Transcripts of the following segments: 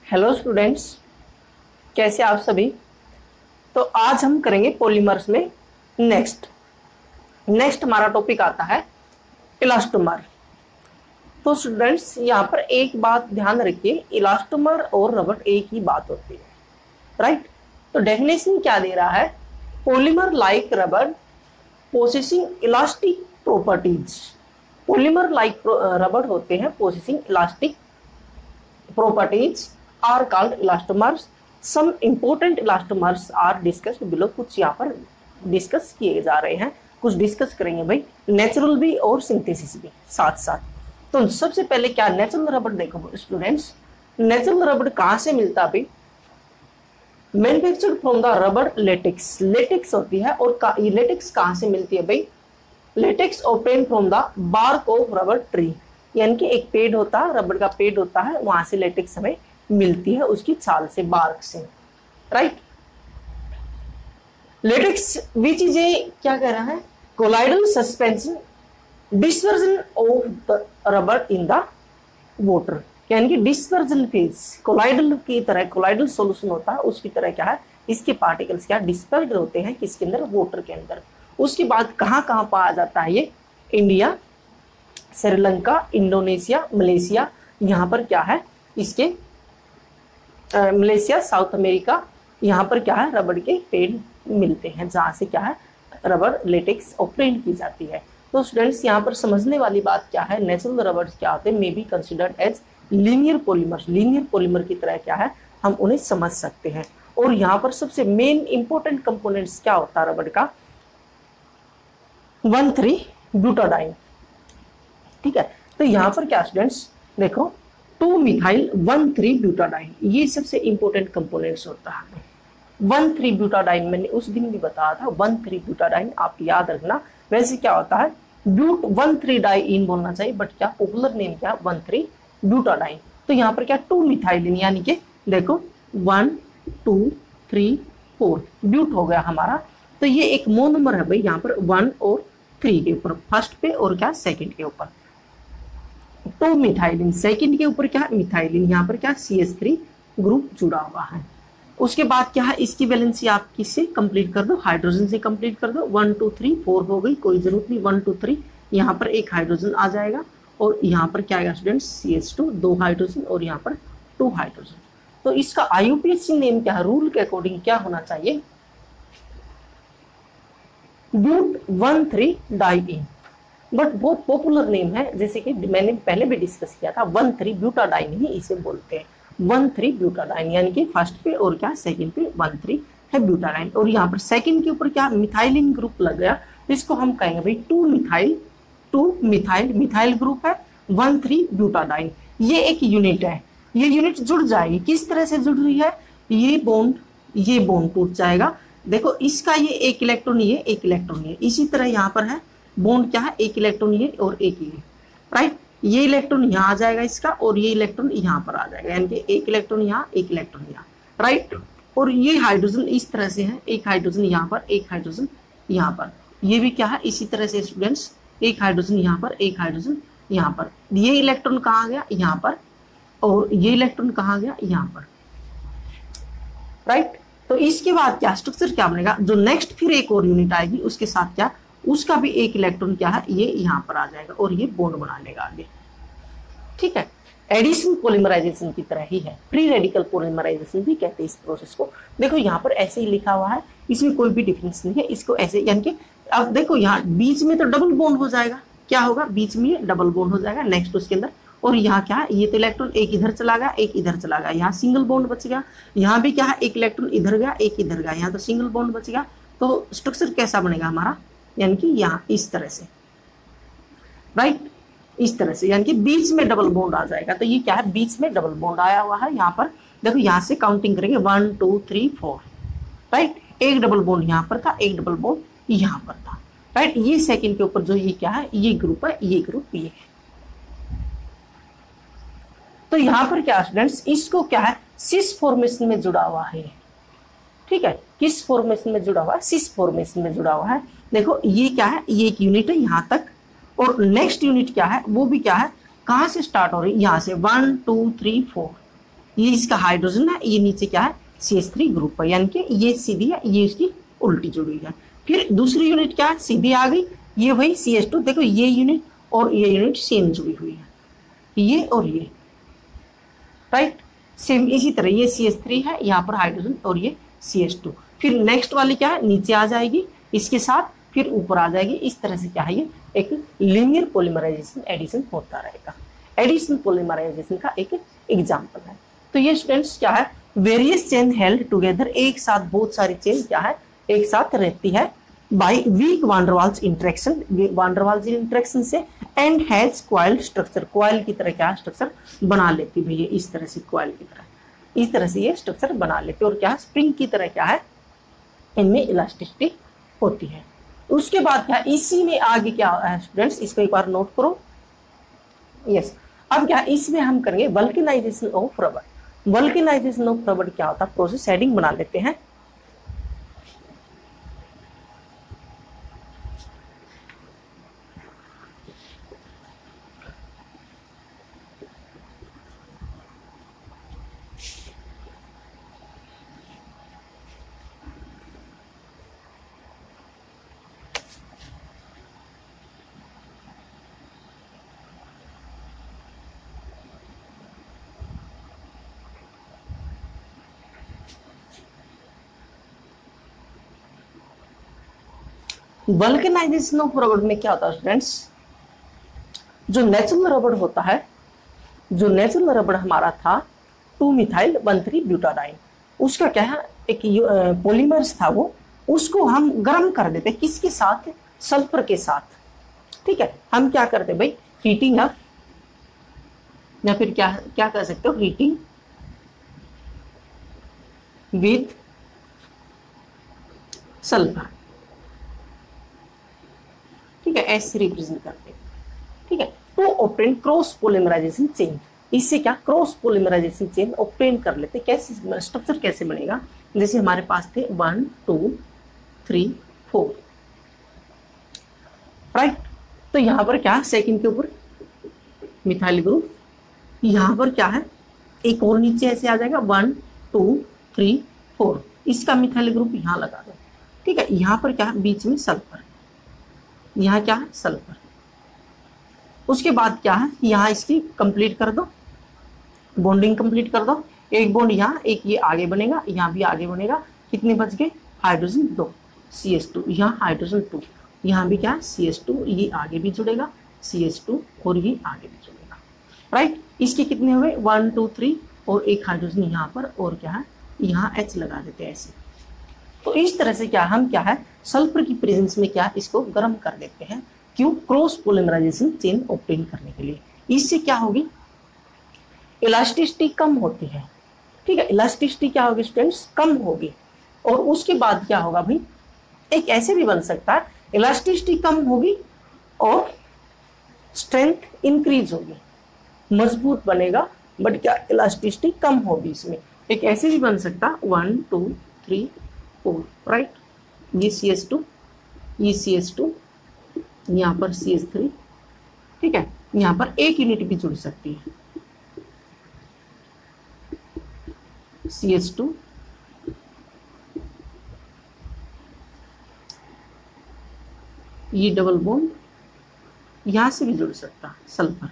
Hello students, कैसे आप सभी। तो आज हम करेंगे पॉलीमर्स में नेक्स्ट हमारा टॉपिक आता है इलास्टोमर। तो स्टूडेंट्स यहाँ पर एक बात ध्यान रखिए, इलास्टोमर और रबर एक ही बात होती है, राइट। तो डेफिनेशन क्या दे रहा है, polymer like rubber possessing elastic properties. Polymer like rubber होते हैं possessing elastic properties are called elastomers. Some important elastomers are discussed below। कुछ यहाँ पर डिस्कस किए जा रहे हैं, कुछ डिस्कस करेंगे भाई, नेचुरल भी और सिंथेसिस भी साथ साथ। तो सबसे पहले क्या नेचुरल रबर देखो स्टूडेंट्स, नेचुरल रबर कहाँ से मिलता है भाई, manufactured from the rubber latex. Latex होती है और ये लेटेक्स कहाँ से मिलती है भाई, latex obtain from the bark of rubber tree. यानी कि एक पेड़ होता है, रबर का पेड़ होता है, वहां से लेटेक्स हमें मिलती है उसकी छाल से, बार्क से, right. Latex which is a क्या कह रहा है, colloidal suspension dispersion of the rubber in the water. यानी कि डिस्पर्जन फेज, कोलाइडल की तरह, कोलाइडल सॉल्यूशन होता है उसकी तरह क्या है, इसके पार्टिकल्स क्या डिस्पर्ड होते हैं किसके अंदर, वाटर के अंदर। उसके बाद कहाँ कहाँ पाया जाता है ये, इंडिया, श्रीलंका, इंडोनेशिया, मलेशिया, यहाँ पर क्या है इसके मलेशिया, साउथ अमेरिका, यहाँ पर क्या है रबर के पेड़ मिलते हैं जहाँ से क्या है रबर लेटेक्स ऑब्टेन की जाती है। तो स्टूडेंट्स यहाँ पर समझने वाली बात क्या है, नेचुरल रबर क्या होते हैं, may be considered as linear polymer. Linear polymer की तरह क्या है हम उन्हें समझ सकते हैं। और यहाँ पर सबसे मेन इंपॉर्टेंट कंपोनेंट्स क्या होता है रबर का, 1,3-ब्यूटाडाइन, ठीक है। तो यहाँ पर क्या स्टूडेंट्स देखो, 2-मिथाइल-1,3-ब्यूटाडाइन, ये सबसे इंपॉर्टेंट कंपोनेंट्स होता है। 1,3-ब्यूटाडाइन मैंने उस दिन भी बताया था, 1,3-ब्यूटाडाइन आप याद रखना। वैसे क्या होता है, ब्यूट 1,3-डाइइन बोलना चाहिए, बट क्या पॉपुलर नेम क्या, 1,3-ब्यूटाडाइन। तो यहाँ पर क्या 2-मिथाइलिन, यानी कि देखो 1, 2, 3, 4 ब्यूट हो गया हमारा। तो ये एक मोनोमर है भाई, यहाँ पर 1 और 3 के ऊपर, फर्स्ट पे और क्या सेकंड के ऊपर। तो मिथाइलिन सेकंड के ऊपर क्या मिथाइलिन, यहाँ पर क्या CH3 ग्रुप जुड़ा हुआ है। उसके बाद क्या है, इसकी वैलेंसी आप किससे कंप्लीट कर दो, हाइड्रोजन से कंप्लीट कर दो। 1, 2, 3, 4 हो गई, कोई जरूरत नहीं, 1, 2, 3 यहाँ पर एक हाइड्रोजन आ जाएगा और यहाँ पर क्या आएगा स्टूडेंट्स, CH2 2 हाइड्रोजन और यहाँ पर 2 हाइड्रोजन। तो इसका IUPAC नेम क्या है, रूल के अकॉर्डिंग क्या होना चाहिए, ब्यूट 1,3-डाइइन। बट बहुत पॉपुलर नेम है, जैसे कि मैंने पहले भी डिस्कस किया था, 1,3-ब्यूटाडाइन ही इसे बोलते हैं, 1,3-ब्यूटाडाइन, यानी कि फर्स्ट पे और क्या सेकंड पे 1,3 है ब्यूटाडाइन। और यहाँ पर सेकंड के ऊपर क्या मिथाइलिन ग्रुप लग गया, इसको हम कहेंगे भाई 2-मिथाइल, मिथाइल ग्रुप है, 1,3-ब्यूटाडाइन। ये एक यूनिट है, ये यूनिट जुड़ जाएगी, किस तरह से जुड़ रही है, ये बॉन्ड टूट जाएगा। देखो इसका ये एक इलेक्ट्रॉन, ये एक इलेक्ट्रॉन, ये इसी तरह यहाँ पर है बॉन्ड क्या है, एक इलेक्ट्रॉन ये और एक ये, राइट। ये इलेक्ट्रॉन यहाँ आ जाएगा इसका और ये इलेक्ट्रॉन यहाँ पर आ जाएगा, यानी कि एक इलेक्ट्रॉन यहाँ, एक इलेक्ट्रॉन यहाँ, राइट। और ये हाइड्रोजन इस तरह से है, एक हाइड्रोजन यहाँ पर, एक हाइड्रोजन यहाँ पर, ये भी क्या है इसी तरह से स्टूडेंट्स, एक हाइड्रोजन यहाँ पर, एक हाइड्रोजन यहाँ पर। ये इलेक्ट्रॉन कहाँ गया, यहाँ पर, और ये इलेक्ट्रॉन कहाँ गया, यहाँ पर, राइट। तो इसके बाद क्या स्ट्रक्चर क्या बनेगा, जो नेक्स्ट फिर एक और यूनिट आएगी उसके साथ क्या, उसका भी एक इलेक्ट्रॉन क्या है, ये यहाँ पर आ जाएगा और ये बॉन्ड बना लेगा आगे, ठीक है। एडिशन पॉलीमराइजेशन की तरह ही है, फ्री रेडिकल पॉलीमराइजेशन भी कहते हैं इस प्रोसेस को। देखो यहाँ पर ऐसे ही लिखा हुआ है, इसमें कोई भी डिफरेंस नहीं है, इसको ऐसे, यानी कि अब देखो यहाँ बीच में तो डबल बॉन्ड हो जाएगा, क्या होगा बीच में ये डबल बॉन्ड हो जाएगा नेक्स्ट उसके अंदर। और यहाँ क्या है, ये तो इलेक्ट्रॉन एक इधर चला गया, एक इधर चला गया, यहाँ सिंगल बॉन्ड बच गया। यहाँ भी क्या है, एक इलेक्ट्रॉन इधर गया, एक इधर गया, यहाँ तो सिंगल बॉन्ड बच गया। तो स्ट्रक्चर कैसा बनेगा हमारा, यानी कि यहाँ इस तरह से, राइट, इस तरह से, यानी कि बीच में डबल बॉन्ड आ जाएगा। तो ये क्या है, बीच में डबल बॉन्ड आया हुआ है। यहाँ पर देखो, यहाँ से काउंटिंग करेंगे 1, 2, 3, 4, राइट। एक डबल बॉन्ड यहाँ पर था, एक डबल बॉन्ड यहाँ पर था, राइट। ये सेकंड के ऊपर जो ये क्या है, ये ग्रुप है, ये ग्रुप ये है। तो यहाँ पर क्या स्टूडेंट्स, इसको क्या है, सिस फॉर्मेशन में जुड़ा हुआ है, ठीक है। किस फॉर्मेशन में जुड़ा हुआ है, सिस फॉर्मेशन में जुड़ा हुआ है। देखो ये क्या है, ये एक यूनिट है यहाँ तक, और नेक्स्ट यूनिट क्या है, वो भी क्या है, कहाँ से स्टार्ट हो रही है, यहाँ से 1, 2, 3, 4, ये इसका हाइड्रोजन है, ये नीचे क्या है CH3 ग्रुप है, यानी कि ये सीधी है, ये इसकी उल्टी जुड़ी है। फिर दूसरी यूनिट क्या है, सीधी आ गई, ये वही CH2, देखो ये यूनिट और ये यूनिट सेम जुड़ी हुई है, ये और ये, राइट सेम। इसी तरह ये CH3 है, यहाँ पर हाइड्रोजन और ये CH2। फिर नेक्स्ट वाली क्या है, नीचे आ जाएगी इसके साथ, फिर ऊपर आ जाएगी। इस तरह से क्या है, ये एक लीनियर पॉलीमराइजेशन एडिशन होता रहेगा। एडिशन पॉलीमराइजेशन का एक एग्जाम्पल है। तो ये स्टूडेंट्स क्या है, वेरियस चेन हेल्ड टुगेदर, एक साथ बहुत सारी चेन क्या है एक साथ रहती है बाय वीक वांडरवाल्स इंटरेक्शन, वांडरवाल्स इंटरेक्शन से, and has coil structure, coil की तरह क्या स्ट्रक्चर बना लेती है भैया, इस तरह से कॉइल की तरह, इस तरह से ये स्ट्रक्चर बना लेते हैं। और क्या स्प्रिंग की तरह क्या है इनमें इलास्टिसिटी होती है। उसके बाद क्या इसी में आगे क्या है स्टूडेंट्स, इसको एक बार नोट करो। यस, अब क्या इसमें हम करेंगे vulcanization of rubber. Vulcanization of rubber क्या होता है, प्रोसेस हेडिंग बना लेते हैं। वल्केनाइजेशन ऑफ रबर में क्या होता है स्टूडेंट्स, जो नेचुरल रबर होता है, जो नेचुरल रबर हमारा था 2-methyl-1,3-ब्यूटाडाइन, उसका क्या है एक पॉलीमर्स था वो, उसको हम गर्म कर देते किसके साथ, सल्फर के साथ। ठीक है, हम क्या करते भाई, हीटिंग अप, या फिर क्या क्या कर सकते हो, हीटिंग विद सल्फर। ठीक है, ऐसे रिप्रेजेंट करते हैं। ठीक है, तो ऑब्टेन क्रॉस पॉलीमराइजेशन चेन, इससे क्या क्रॉस पॉलीमराइजेशन चेन ऑब्टेन कर लेते। कैसे स्ट्रक्चर कैसे बनेगा, जैसे हमारे पास थे 1 2 3 4, राइट। तो यहां पर क्या सेकंड के ऊपर मिथाइल ग्रुप, यहां पर क्या है एक और नीचे ऐसे आ जाएगा 1 2 3 4, इसका मिथाइल ग्रुप यहां लगा दो। ठीक है, यहां पर क्या है बीच में सल्फर, यहाँ क्या है सल्फर। उसके बाद क्या है, यहाँ इसकी कंप्लीट कर दो, बॉन्डिंग कंप्लीट कर दो। एक बॉन्ड यहाँ, एक ये आगे बनेगा, यहाँ भी आगे बनेगा। कितने बच गए, हाइड्रोजन 2 CH2, यहाँ हाइड्रोजन 2, यहाँ भी क्या है CH2, ये आगे भी जुड़ेगा CH2 और ये आगे भी जुड़ेगा, राइट। इसके कितने हुए 1 2 3, और एक हाइड्रोजन यहाँ पर, और क्या है यहाँ H लगा देते हैं ऐसे। तो इस तरह से क्या हम क्या है सल्फर की प्रेजेंस में क्या इसको गर्म कर देते हैं, क्यों, क्रॉस पॉलीमराइजेशन चेन ऑब्टेन करने के लिए। इससे क्या होगी, इलास्टिसिटी कम होती है। ठीक है, इलास्टिसिटी क्या होगी स्टूडेंट्स, कम होगी। और उसके बाद क्या होगा भाई, एक ऐसे भी बन सकता है, इलास्टिसिटी कम होगी और स्ट्रेंथ इंक्रीज होगी, मजबूत बनेगा, बट क्या इलास्टिसिटी कम होगी इसमें। एक ऐसे भी बन सकता है 1 2 3 4, राइट। ये CH2, ये CH2, यहाँ पर CH3। ठीक है, यहाँ पर एक यूनिट भी जुड़ सकती है, CH2, ये डबल बॉन्ड यहाँ से भी जुड़ सकता है सल्फर,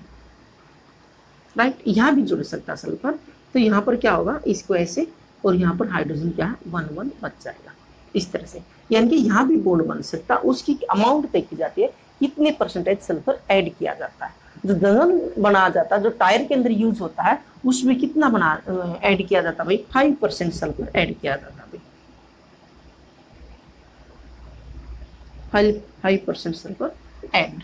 राइट, यहाँ भी जुड़ सकता है सल्फर। तो यहाँ पर क्या होगा, इसको ऐसे, और यहाँ पर हाइड्रोजन क्या है 1 1 बच जाएगा इस तरह से। यानी कि यहाँ भी बॉन्ड बन सकता है, उसकी अमाउंट तय की जाती है, कितने परसेंटेज सल्फर ऐड किया जाता है। जो दंगन बनाया जाता है, जो टायर के अंदर यूज होता है, उसमें कितना बना ऐड किया जाता है भाई, 5% सल्फर ऐड किया जाता है भाई, 5% सल्फर ऐड,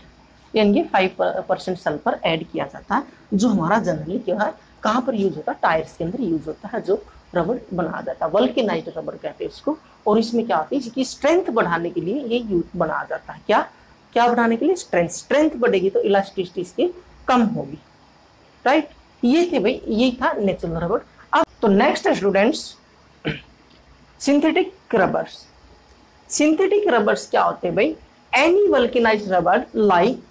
यानी कि 5% सल्फर ऐड किया जाता है, जो हमारा जनरली क्या है कहाँ पर यूज होता है, टायर्स के अंदर यूज होता है, जो रबर बनाया जाता है, वल्केनाइज्ड रबर कहते हैं इसको। और इसमें क्या होती है, इसकी स्ट्रेंथ बढ़ाने के लिए ये यूज बनाया जाता है। क्या क्या बढ़ाने के लिए, स्ट्रेंथ बढ़ेगी तो इलास्टिसिटी इसकी कम होगी, राइट। ये थे भाई, ये था नेचुरल रबर। अब तो next students, synthetic rubbers. Synthetic rubbers क्या होते हैं भाई, any vulcanised rubber like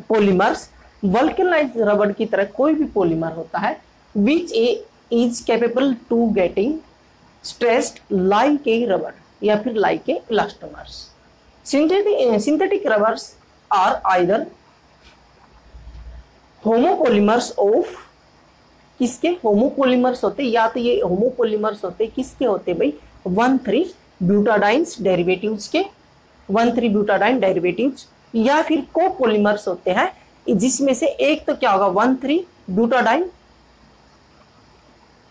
polymers, vulcanised rubber की तरह कोई भी पॉलीमर होता है, which a is capable to getting stressed like a rubber या फिर like a elastomers. Synthetic rubbers are either homopolymers of, किसके होमोपोलिमर्स होते, या तो ये होमोपोलिमर्स होते किसके होते भाई, 1,3 ब्यूटाडाइन्स डेरिवेटिव्स के, 1,3 ब्यूटाडाइन डेरिवेटिव्स, या फिर कोपोलिमर्स होते हैं जिसमें से एक तो क्या होगा 1,3 ब्यूटाडाइन,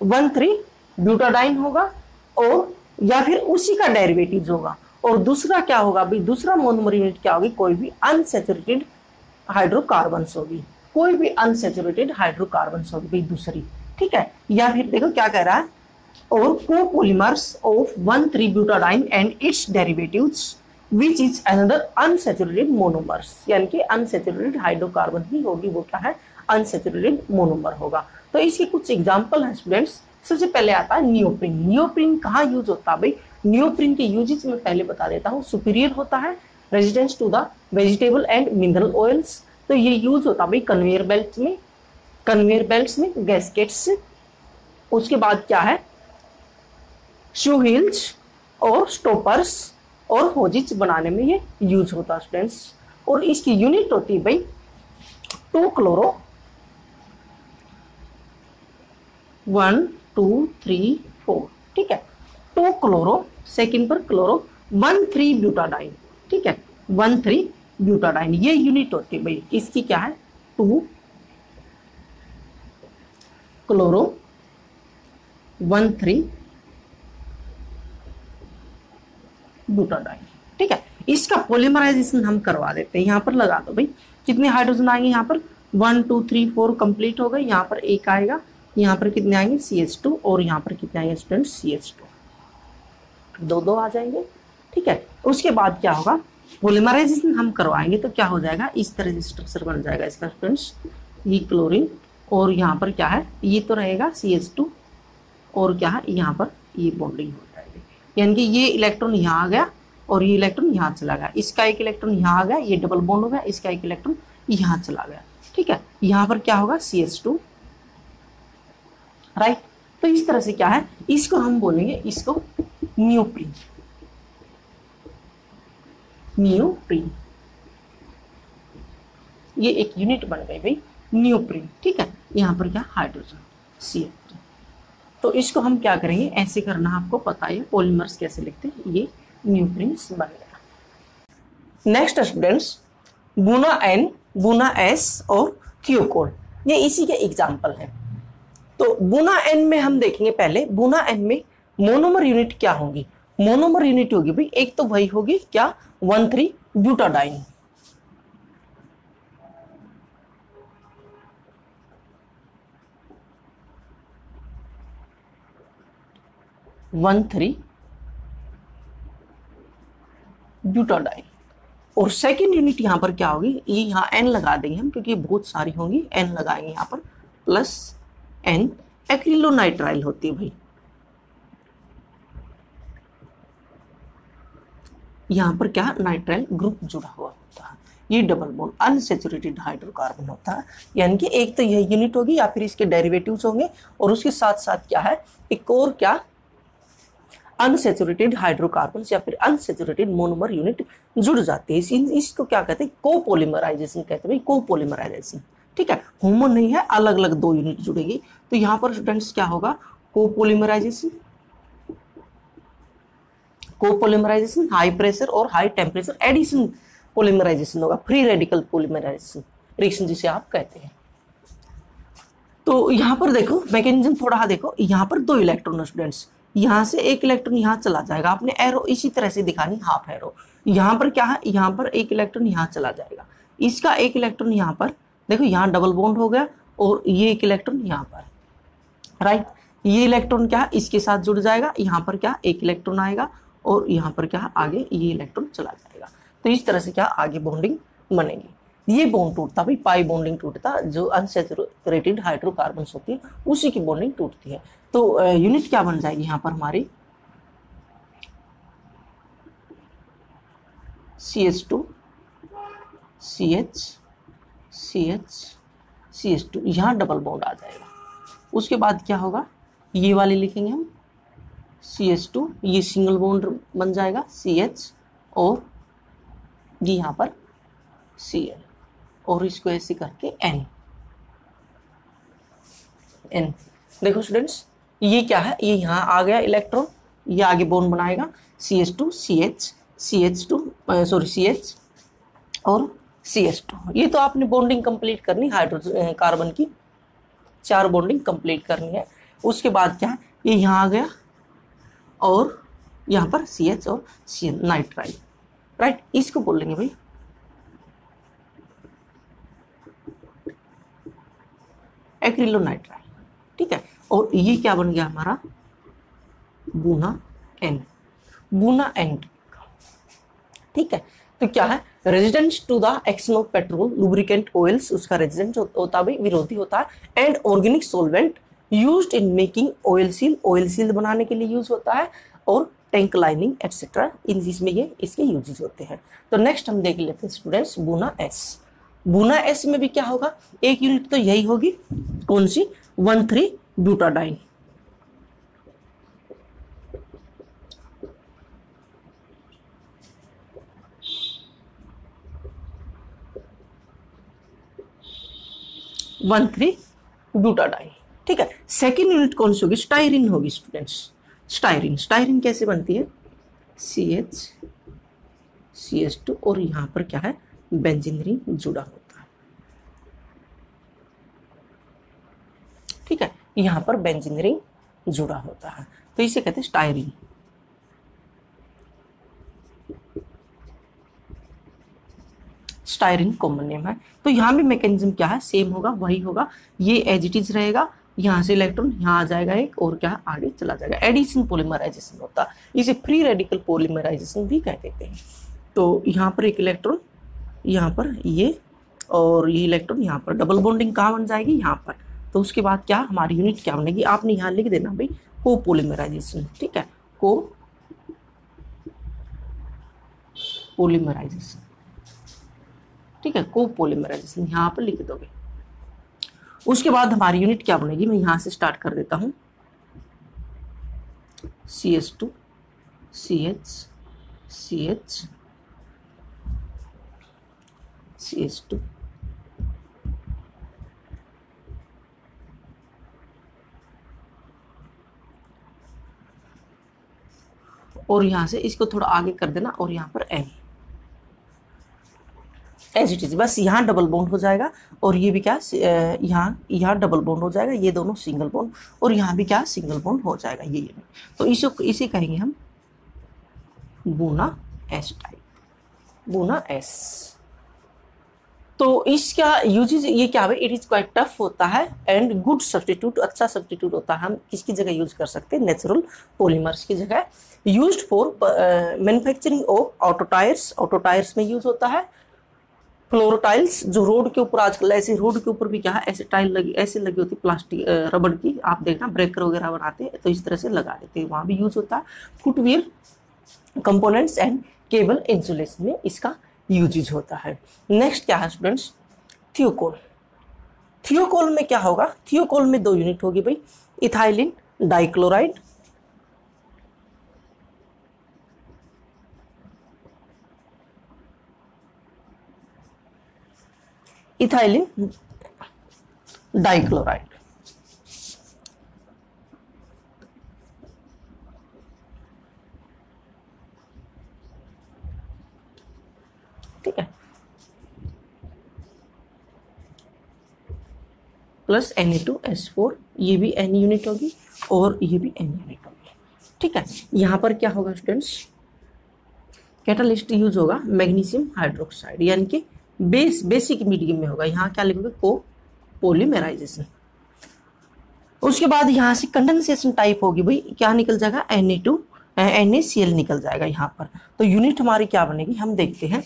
1,3 ब्यूटाडाइन होगा, और या फिर उसी का डेरिवेटिव्स होगा, और दूसरा क्या होगा भाई, दूसरा मोनोमर यूनिट क्या होगी, कोई भी अनसैचुरेटेड हाइड्रोकार्बन्स होगी, कोई भी अनसैचुरेटेड हाइड्रोकार्बन्स होगी भाई दूसरी, ठीक है। या फिर देखो क्या कह रहा है, और copolymers of 1,3 butadiene and it's derivatives which is another unsaturated monomers, यानी कि अनसैचुरेटेड हाइड्रोकार्बन ही होगी, वो क्या है, अनसैचुरेटेड मोनोमर होगा। तो इसके कुछ एग्जांपल हैं स्टूडेंट्स। सबसे पहले आता है नियोप्रीन। नियोप्रीन कहाँ यूज होता है भाई, नियोप्रीन के यूजेस में पहले बता देता हूँ। सुपीरियर होता है resistance to the vegetable and mineral oils, तो ये यूज होता है भाई कन्वेयर बेल्ट में, कन्वेयर बेल्ट्स में, गैस्केट्स। उसके बाद क्या है, शू हील्स और स्टॉपर्स और होजिच बनाने में ये यूज होता है स्टूडेंट्स। और इसकी यूनिट होती है भाई 2 क्लोरो 1 2 3 4, ठीक है, 2 क्लोरो, सेकेंड पर क्लोरो 1,3 ब्यूटाडाइन, ठीक है, 1,3 ब्यूटाडाइन ये यूनिट होती है भाई। इसकी क्या है 2 क्लोरो 1,3 ब्यूटाडाइन, ठीक है। इसका पॉलीमराइजेशन हम करवा देते हैं, यहाँ पर लगा दो भाई, कितने हाइड्रोजन आएंगे, यहाँ पर 1 2 3 4 कंप्लीट हो गए, यहाँ पर एक आएगा, यहाँ पर कितने आएंगे CH2, और यहाँ पर कितने आएंगे स्टूडेंट CH2, 2 आ जाएंगे, ठीक है। उसके बाद क्या होगा, पॉलीमराइजेशन हम करवाएंगे तो क्या हो जाएगा, इस तरह से स्ट्रक्चर बन जाएगा इसका स्टूडेंट्स, ये क्लोरीन, और यहाँ पर क्या है, ये तो रहेगा CH2, और क्या है यहाँ पर ये बॉन्डिंग हो जाएगी, यानी कि ये इलेक्ट्रॉन यहाँ आ गया और ये इलेक्ट्रॉन यहाँ चला गया, इसका एक इलेक्ट्रॉन यहाँ आ गया, ये डबल बॉन्ड हो गया, इसका एक इलेक्ट्रॉन यहाँ चला गया, ठीक है। यहाँ पर क्या होगा CH2, राइट। तो इस तरह से क्या है, इसको हम बोलेंगे, इसको नियोप्रीन, नियोप्रीन, ये एक यूनिट बन गई भाई नियोप्रीन, ठीक है। यहाँ पर क्या हाइड्रोजन CH3, तो इसको हम क्या करेंगे, ऐसे करना आपको पता है, पॉलीमर्स कैसे लिखते हैं, ये नियोप्रीन्स बन गया। नेक्स्ट स्टूडेंट्स, बुना N, बुना S और थियोकोल, ये इसी के एग्जाम्पल हैं। तो बुना N में हम देखेंगे पहले, बुना N में मोनोमर यूनिट क्या होगी, मोनोमर यूनिट होगी भाई, एक तो वही होगी क्या 1,3 ब्यूटाडाइन, 1,3 ब्यूटाडाइन, और सेकेंड यूनिट यहां पर क्या होगी, ये यहाँ N लगा देंगे हम क्योंकि बहुत सारी होंगी, N लगाएंगे यहाँ पर, प्लस N एक्रिलोनाइट्राइल होती है भाई, यहाँ पर क्या नाइट्राइल ग्रुप जुड़ा हुआ होता है, ये डबल बॉन्ड अनसैचुरेटेड हाइड्रोकार्बन होता है, यानी कि एक तो यह यूनिट होगी या फिर इसके डेरिवेटिव्स होंगे, और उसके साथ साथ क्या है, एक और क्या अनसैचुरेटेड हाइड्रोकार्बन या फिर अनसैचुरेटेड मोनोमर यूनिट जुड़ जाती है। इसको क्या कहते हैं, कोपोलिमराइजेशन कहते हैं भाई, कोपोलिमराइजेशन, ठीक है। होमो नहीं है, अलग अलग 2 यूनिट जुड़ेगी, तो यहाँ पर स्टूडेंट्स क्या होगा, कोपोलिमराइजेशन, कोपोलिमराइजेशन, हाई प्रेशर और हाई टेम्परेचर एडिशन पोलिमराइजेशन होगा, फ्री रेडिकल पोलिमराइजेशन रिएक्शन जिसे आप कहते हैं। तो यहाँ पर देखो मैकेनिज्म थोड़ा देखो, यहाँ पर 2 इलेक्ट्रॉन स्टूडेंट्स, यहाँ से एक इलेक्ट्रॉन यहाँ चला जाएगा, आपने एरो इसी तरह से दिखानी, हाफ एरो। यहाँ पर क्या है, यहाँ पर एक इलेक्ट्रॉन यहाँ चला जाएगा, इसका एक इलेक्ट्रॉन यहाँ पर देखो, यहाँ डबल बॉन्ड हो गया, और ये एक इलेक्ट्रॉन यहाँ पर, राइट। ये इलेक्ट्रॉन क्या है, इसके साथ जुड़ जाएगा, यहाँ पर क्या एक इलेक्ट्रॉन आएगा, और यहाँ पर क्या आगे ये इलेक्ट्रॉन चला जाएगा। तो इस तरह से क्या आगे बॉन्डिंग बनेगी। ये बॉन्ड टूटता भाई, पाई बॉन्डिंग टूटता, जो अनसैचुरेटेड हाइड्रोकार्बन होती है उसी की बॉन्डिंग टूटती है। तो यूनिट क्या बन जाएगी यहाँ पर हमारी, CH2 CH CH CH2, यहाँ डबल बॉन्ड आ जाएगा। उसके बाद क्या होगा, ये वाली लिखेंगे हम CH2, ये सिंगल बॉन्ड बन जाएगा CH, और ये यहाँ पर Cl, और इसको ऐसे करके N। देखो स्टूडेंट्स, ये क्या है, ये यहाँ आ गया इलेक्ट्रॉन, ये आगे बॉन्ड बनाएगा CH2 CH, CH और CH2। ये तो आपने बॉन्डिंग कंप्लीट करनी हाइड्रोजन कार्बन की 4 बॉन्डिंग कंप्लीट करनी है। उसके बाद क्या है, ये यहाँ आ गया और यहाँ पर CH और Cl, नाइट्राइल, राइट। इसको बोलेंगे भाई एक्रिलोनाइट्राइल, ठीक है। और ये क्या बन गया हमारा बूना N, बूना N, ठीक है। तो क्या है, resistance to the action of petrol, lubricant, oils, उसका रेजिडेंस होता है, विरोधी होता है। And organic solvent used in making oil seal, oil seal बनाने के लिए यूज होता है, और टैंक लाइनिंग एक्सेट्रा, इन जिसमें ये इसके यूजेस होते हैं। तो नेक्स्ट हम देख लेते हैं students buna S। Buna S में भी क्या होगा, एक यूनिट तो यही होगी, कौन सी, 1,3 ब्यूटाडाइन। ब्यूटाडाइन, ठीक है। सेकेंड यूनिट कौन सी होगी, स्टाइरिन होगी स्टूडेंट्स। स्टाइरिन कैसे बनती है, CH CH2, और यहां पर क्या है, बेंजीन रिंग जुड़ा होता है, ठीक है। यहां पर बेंजीन रिंग जुड़ा होता है, तो इसे कहते हैं स्टाइरिन। स्टाइरिन कॉमन नेम है। तो यहाँ भी मैकेनिज्म क्या है, सेम होगा, वही होगा, ये एज इट इज रहेगा, यहाँ से इलेक्ट्रॉन यहाँ आ जाएगा एक, और क्या आगे चला जाएगा। एडिशन पॉलीमराइजेशन होता है, इसे फ्री रेडिकल पॉलीमराइजेशन भी कह देते हैं। तो यहाँ पर एक इलेक्ट्रॉन, यहाँ पर ये, और ये इलेक्ट्रॉन यहाँ पर, डबल बॉन्डिंग कहाँ बन जाएगी, यहाँ पर। तो उसके बाद क्या हमारी यूनिट क्या बनेगी, आपने यहाँ लिख देना भाई को पॉलीमराइजेशन, ठीक है, को पॉलीमराइजेशन, ठीक है, को पॉलीमराइजेशन यहाँ पर लिख दोगे। उसके बाद हमारी यूनिट क्या बनेगी, मैं यहां से स्टार्ट कर देता हूं, CH2 CH CH CH2 और यहां से इसको थोड़ा आगे कर देना, और यहां पर N एज इट इज, बस यहाँ डबल बॉन्ड हो जाएगा, और ये भी क्या, यहाँ डबल बॉन्ड हो जाएगा, ये दोनों सिंगल बॉन्ड, और यहाँ भी क्या सिंगल बॉन्ड हो जाएगा, ये तो इसे कहेंगे हम buna S type, buna S। तो इसका यूजेस ये क्या है, इट इज क्वाइट टफ होता है एंड गुड सब्स्टिट्यूट, अच्छा सब्स्टिट्यूट होता है। हम किसकी जगह यूज कर सकते हैं, नेचुरल पॉलीमर्स की जगह। Used for manufacturing of auto tyres, auto tyres में यूज होता है। फ्लोर टाइल्स, जो रोड के ऊपर आजकल ऐसे रोड के ऊपर भी क्या है, ऐसे टाइल लगी, ऐसे लगी होती प्लास्टिक रबड़ की, आप देखना ब्रेकर वगैरह बनाते हैं तो इस तरह से लगा देते हैं, वहां भी यूज होता है। Footwear components and cable insulation में इसका यूजेज होता है। नेक्स्ट क्या है स्टूडेंट्स, थियोकोल। थियोकोल में क्या होगा, थियोकोल में 2 यूनिट होगी भाई, इथाइलिन डाइक्लोराइड, इथाइलिन डाइक्लोराइड, ठीक है, प्लस Na2S4, ये भी N यूनिट होगी और ये भी N यूनिट होगी, ठीक है। यहां पर क्या होगा स्टूडेंट्स, कैटालिस्ट यूज होगा मैग्नीशियम हाइड्रोक्साइड, यानी कि बेसिक मीडियम में होगा। यहाँ क्या लिखोगे, को पॉलीमराइजेशन। उसके बाद यहाँ से कंडेंसेशन टाइप होगी भाई, क्या निकल जाएगा, NaCl निकल जाएगा यहाँ पर। तो यूनिट हमारी क्या बनेगी, हम देखते हैं।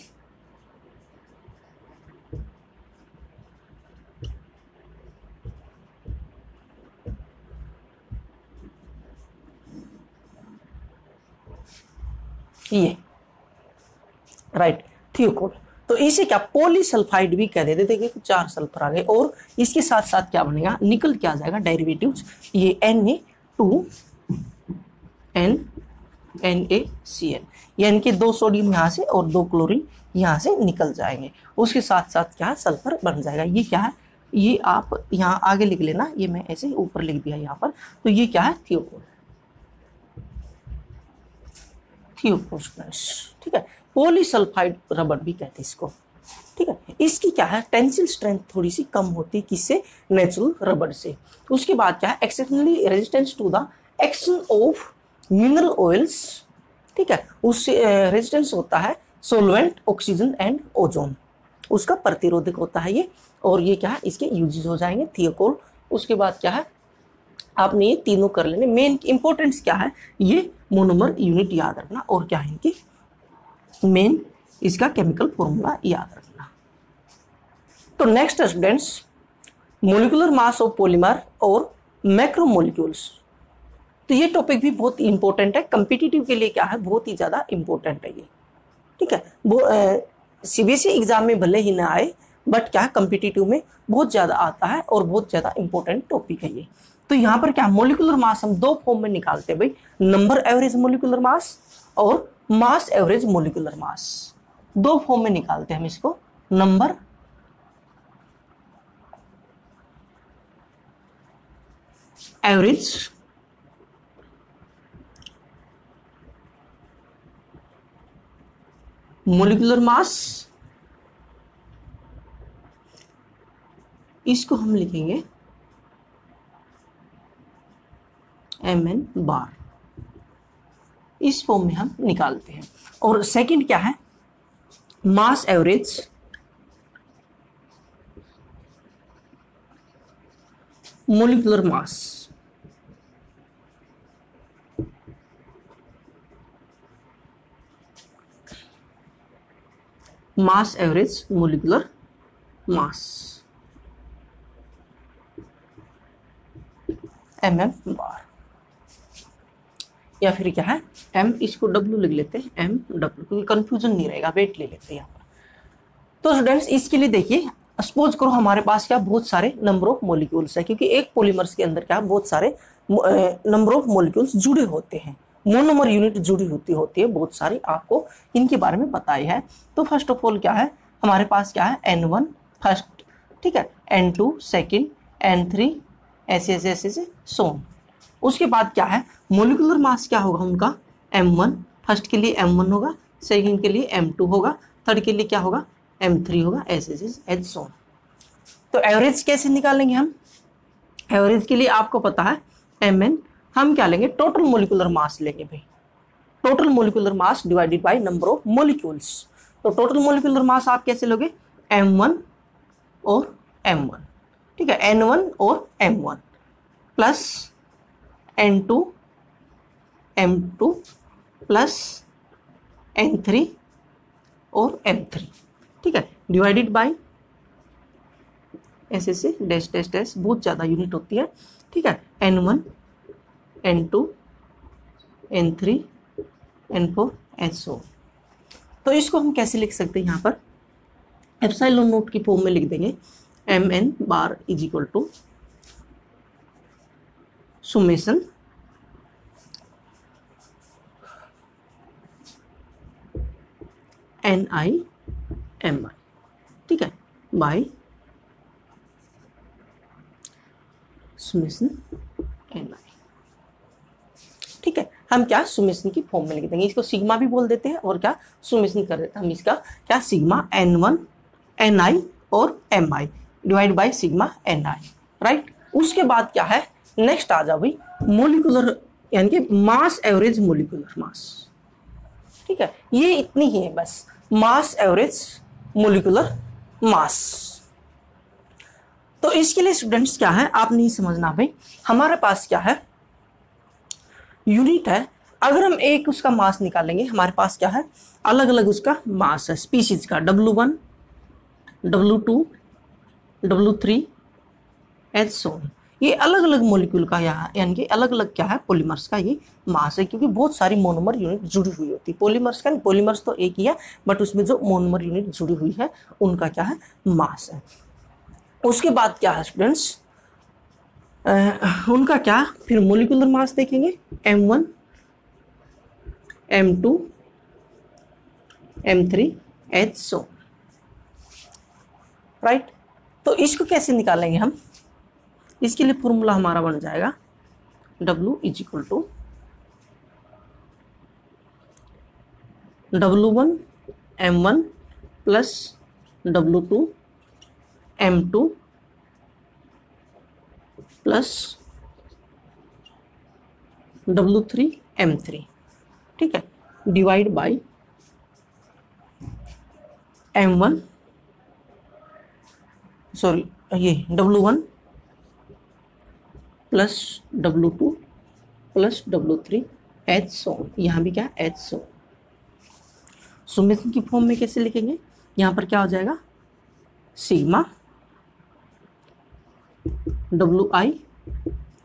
ये राइट, थियोकोल। तो इसे क्या पॉलीसल्फाइड भी कह देते, देखिए 4 सल्फर आ गए, और इसके साथ साथ क्या बनेगा, निकल क्या आ जाएगा, डेरिवेटिव्स, ये Na NaCN, यानी कि 2 सोडियम यहाँ से और 2 क्लोरीन यहाँ से निकल जाएंगे। उसके साथ साथ क्या है, सल्फर बन जाएगा। ये क्या है, ये आप यहाँ आगे लिख लेना, ये मैं ऐसे ऊपर लिख दिया यहाँ पर। तो ये क्या है, थियोफोर स्टूडेंट्स, ठीक है। पॉलीसल्फाइड रबर भी कहते हैं इसको, ठीक है। इसकी क्या है, टेंसिल स्ट्रेंथ थोड़ी सी कम होती है, किससे, नेचुरल रबर से। उसके बाद क्या है, exceptionally resistance to the action of mineral oils, ठीक है। उससे रेजिस्टेंस होता है सोलवेंट, ऑक्सीजन एंड ओजोन, उसका प्रतिरोधक होता है ये। और ये क्या है, इसके यूजेस हो जाएंगे, थियोकोल। उसके बाद क्या है, आपने ये तीनों कर लेने। मेन इंपॉर्टेंस क्या है, ये मोनोमर यूनिट याद रखना, और क्या है इनकी मेन इसका केमिकल फॉर्मूला याद रखना। तो next students, molecular mass of polymer और मैक्रोमोलिक्यूल्स। तो ये टॉपिक भी बहुत इंपॉर्टेंट है, कम्पिटिटिव के लिए क्या है, बहुत ही ज़्यादा इंपॉर्टेंट है ये, ठीक है। वो CBSE एग्जाम में भले ही ना आए, बट क्या है, कम्पिटिटिव में बहुत ज़्यादा आता है और बहुत ज़्यादा इंपॉर्टेंट टॉपिक है ये। तो यहाँ पर क्या, मोलिकुलर मास हम 2 फॉर्म में निकालते हैं भाई, नंबर एवरेज मोलिकुलर मास और मास एवरेज मोलिकुलर मास। 2 फॉर्म में निकालते हैं हम इसको, नंबर एवरेज मोलिकुलर मास, इसको हम लिखेंगे Mn बार, इस फॉर्म में हम निकालते हैं। और सेकंड क्या है, mass average molecular mass, mass average molecular मास mm बार, या फिर क्या है m, इसको w लिख लेते हैं mw, क्योंकि कंफ्यूजन नहीं रहेगा, वेट ले लेते हैं यहाँ पर। तो स्टूडेंट्स इसके लिए देखिए, सपोज करो हमारे पास क्या बहुत सारे नंबर ऑफ मॉलिक्यूल्स है, क्योंकि एक पॉलीमर्स के अंदर क्या बहुत सारे नंबर ऑफ मॉलिक्यूल्स जुड़े होते हैं, मोनोमर यूनिट जुड़ी होती है बहुत सारी, आपको इनके बारे में पता ही है। तो फर्स्ट ऑफ ऑल क्या है, हमारे पास क्या है N1 फर्स्ट, ठीक है, N2 सेकेंड, N3 ऐसे सोन। उसके बाद क्या है, मोलिकुलर मास क्या होगा उनका, M1, फर्स्ट के लिए M1 होगा, सेकेंड के लिए M2 होगा, थर्ड के लिए क्या होगा, M3 होगा, ऐसे सोन। तो एवरेज कैसे निकालेंगे हम, एवरेज के लिए आपको पता है Mn, हम क्या लेंगे, टोटल मोलिकुलर मास लेंगे भाई, total molecular mass divided by number of molecules. तो टोटल मोलिकुलर मास आप कैसे लोगे, M1 और M1, ठीक है, N1 और M1 plus N2 M2 plus N3 और M3, ठीक है, डिवाइडेड बाय ऐसे डैश डैश डैश, बहुत ज़्यादा यूनिट होती है, ठीक है, N1 N2 N3 N4 ऐसे। तो इसको हम कैसे लिख सकते हैं, यहाँ पर एप्सिलॉन नोट की फॉर्म में लिख देंगे, Mn bar is equal to summation Ni Mi, ठीक है, बाय सुमेशन Ni, ठीक है। हम क्या सुमेशन की फॉर्म में लिख देंगे, इसको सिग्मा भी बोल देते हैं, और क्या सुमेशन कर देते हैं हम इसका, क्या सिग्मा N1 Ni और Mi divide by sigma Ni, right. उसके बाद क्या है, नेक्स्ट आ जाओ भाई, मोलिकुलर यानी कि मास एवरेज मोलिकुलर मास, ठीक है, ये इतनी ही है बस, मास एवरेज मोलिकुलर मास। तो इसके लिए स्टूडेंट्स क्या है, आप नहीं समझना भाई, हमारे पास क्या है, यूनिट है। अगर हम एक उसका मास निकालेंगे, हमारे पास क्या है, अलग अलग उसका मास है स्पीशीज का, W1 W2 W3 एज सोन, ये अलग अलग मॉलिक्यूल का यहाँ यानी कि अलग अलग क्या है, पॉलीमर्स का ये मास है, क्योंकि बहुत सारी मोनोमर यूनिट जुड़ी हुई होती है, पॉलीमर्स का नहीं, पॉलीमर्स तो एक ही है, बट उसमें जो मोनोमर यूनिट जुड़ी हुई है उनका क्या है, मास है। उसके बाद क्या है स्टूडेंट्स, उनका क्या फिर मोलिकुलर मास देखेंगे, M1 M2 M3 H, right. तो इसको कैसे निकालेंगे हम, इसके लिए फॉर्मूला हमारा बन जाएगा W is equal to W1 M1 plus W2 M2 plus W3 M3, ठीक है, डिवाइड बाई M1 सॉरी ये W1 plus W2 plus W3 H, यहाँ भी क्या H। सुमेशन की फॉर्म में कैसे लिखेंगे, यहाँ पर क्या हो जाएगा sigma WI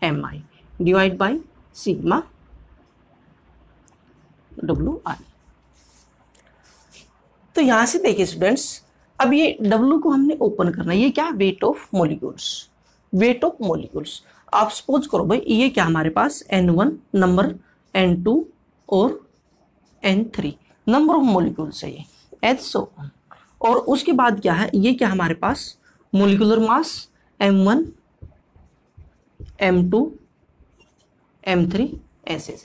MI divide by sigma WI। तो यहां से देखिए स्टूडेंट्स, अब ये W को हमने ओपन करना है, ये क्या weight of molecules, weight of molecules. आप सपोज करो भाई ये क्या हमारे पास N1 नंबर, N2 और N3 नंबर ऑफ मॉलिक्यूल्स है ये H, और उसके बाद क्या है ये क्या हमारे पास molecular mass M1 M2 M3 ऐसे।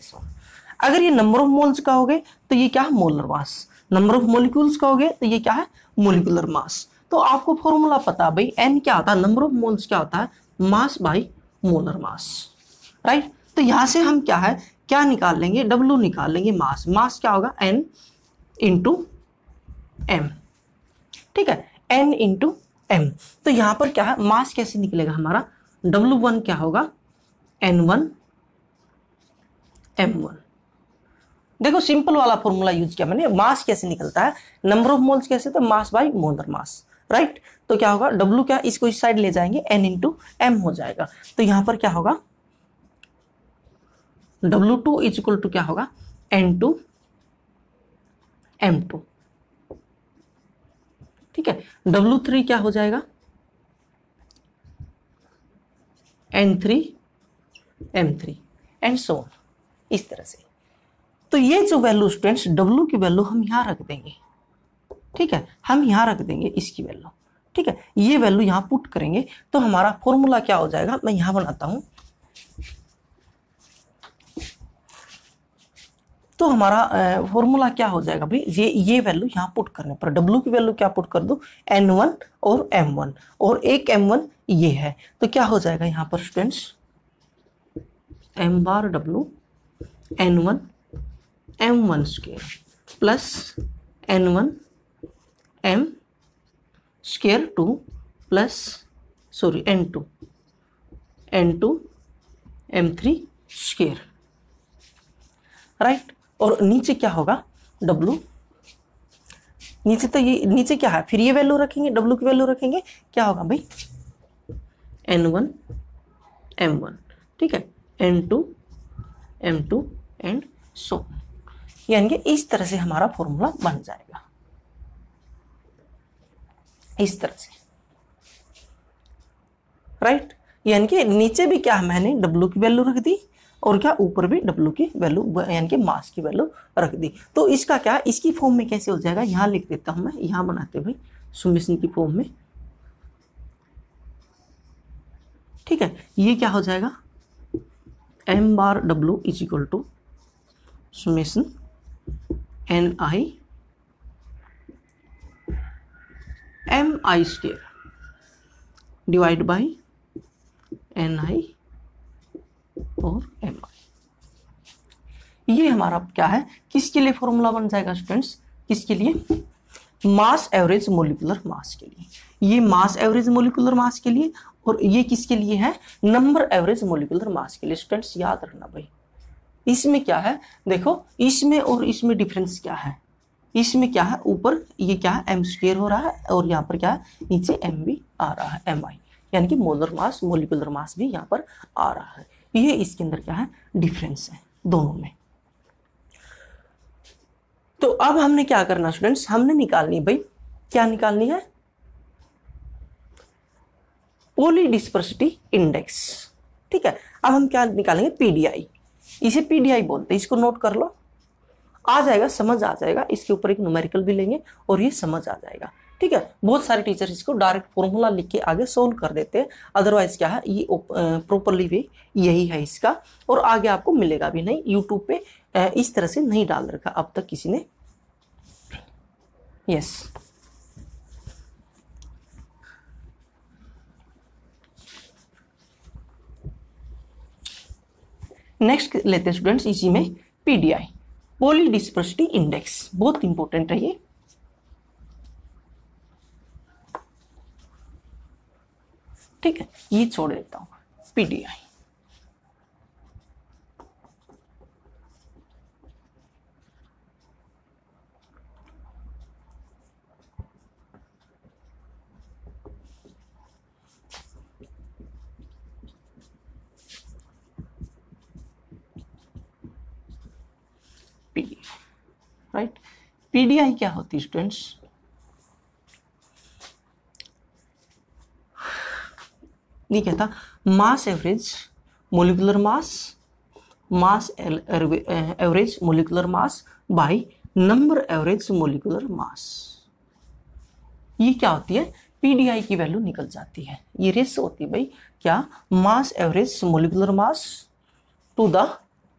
अगर ये नंबर ऑफ मोल्स का हो गए तो ये क्या है molar mass, number of molecules का हो गए तो ये क्या है मोलिकुलर मास। तो आपको फॉर्मूला पता है भाई N क्या होता है, नंबर ऑफ मोल्स क्या होता है, mass by molar mass, right. तो यहां से हम क्या है क्या निकाल लेंगे, W निकाल लेंगे, मास, मास क्या होगा N इंटू M, ठीक है, N इंटू M। तो यहां पर क्या है मास कैसे निकलेगा हमारा, W1 क्या होगा N1 M1। देखो सिंपल वाला फॉर्मूला यूज किया मैंने, मास कैसे निकलता है, नंबर ऑफ मोल्स कैसे, तो mass by molar mass, right. तो क्या होगा W क्या, इसको इस साइड ले जाएंगे N इंटू M हो जाएगा। तो यहां पर क्या होगा W2 इज इक्वल टू क्या होगा N2 M2, ठीक है। W3 क्या हो जाएगा N3 M3 and so on, इस तरह से। तो ये जो वैल्यू स्टूडेंट्स W की वैल्यू हम यहां रख देंगे, ठीक है, हम यहां रख देंगे इसकी वैल्यू, ठीक है, ये वैल्यू यहां पुट करेंगे तो हमारा फॉर्मूला क्या हो जाएगा, मैं यहां बनाता हूं। तो हमारा फॉर्मूला क्या हो जाएगा भाई, ये वैल्यू यहां पुट करने पर W की वैल्यू क्या पुट कर दो N1 और M1, और एक M1 ये है, तो क्या हो जाएगा यहां पर students M bar W N1 M1 square plus N1 M square 2 plus sorry N2 M3 square, right. और नीचे क्या होगा W, नीचे तो ये नीचे क्या है, फिर ये वैल्यू रखेंगे W की वैल्यू रखेंगे, क्या होगा भाई N1 M1, ठीक है, N2 M2 एंड सो, यानी कि इस तरह से हमारा फॉर्मूला बन जाएगा, इस तरह से, राइट। यानी कि नीचे भी क्या मैंने W की वैल्यू रख दी और क्या ऊपर भी W की वैल्यू यानी कि मास की वैल्यू रख दी। तो इसका क्या इसकी फॉर्म में कैसे हो जाएगा, यहां लिख देता हूं मैं, यहां बनाते भाई सुमेशन की फॉर्म में, ठीक है। ये क्या हो जाएगा M bar W is equal to summation NI MI square divide by NI और MI। ये हमारा क्या है, किसके लिए फॉर्मूला बन जाएगा स्टूडेंट्स, किसके लिए, मास एवरेज मोलिकुलर मास के लिए, ये मास एवरेज मोलिकुलर मास के लिए, और ये किसके लिए है, नंबर एवरेज मोलिकुलर मास के लिए। स्टूडेंट्स याद रखना भाई, इसमें क्या है देखो, इसमें और इसमें डिफरेंस क्या है, इसमें क्या है ऊपर ये क्या है M स्क्वायर हो रहा है, और यहाँ पर क्या है नीचे M भी आ रहा है MI, यानी कि मोलर मास मोलिकुलर मास भी यहाँ पर आ रहा है। ये इसके अंदर क्या है डिफरेंस है दोनों में। तो अब हमने क्या करना स्टूडेंट्स, हमने निकालनी भाई, क्या निकालनी है, पॉलीडिस्पर्सिटी इंडेक्स, ठीक है, अब हम क्या निकालेंगे, पीडीआई, इसे पीडीआई बोलते हैं, इसको नोट कर लो, आ जाएगा, समझ आ जाएगा, इसके ऊपर एक न्यूमेरिकल भी लेंगे और ये समझ आ जाएगा, ठीक है। बहुत सारे टीचर इसको डायरेक्ट फॉर्मूला लिख के आगे सोल्व कर देते हैं, अदरवाइज क्या है, ये प्रॉपरली वे यही है इसका, और आगे आपको मिलेगा भी नहीं, यूट्यूब पे इस तरह से नहीं डाल रखा अब तक किसी ने। यस, नेक्स्ट लेते हैं स्टूडेंट्स इसी में पीडीआई, पॉलीडिस्पर्सिटी इंडेक्स, बहुत इंपॉर्टेंट है ये। ठीक है, ये छोड़ देता हूं, पीडीआई। पीडीआई, राइट, पीडीआई क्या होती है स्टूडेंट्स, ये क्या था, mass average molecular mass, mass average molecular mass by number average molecular mass, ये क्या होती है, पीडीआई की वैल्यू निकल जाती है, ये रेशो होती है भाई क्या, mass average molecular mass to the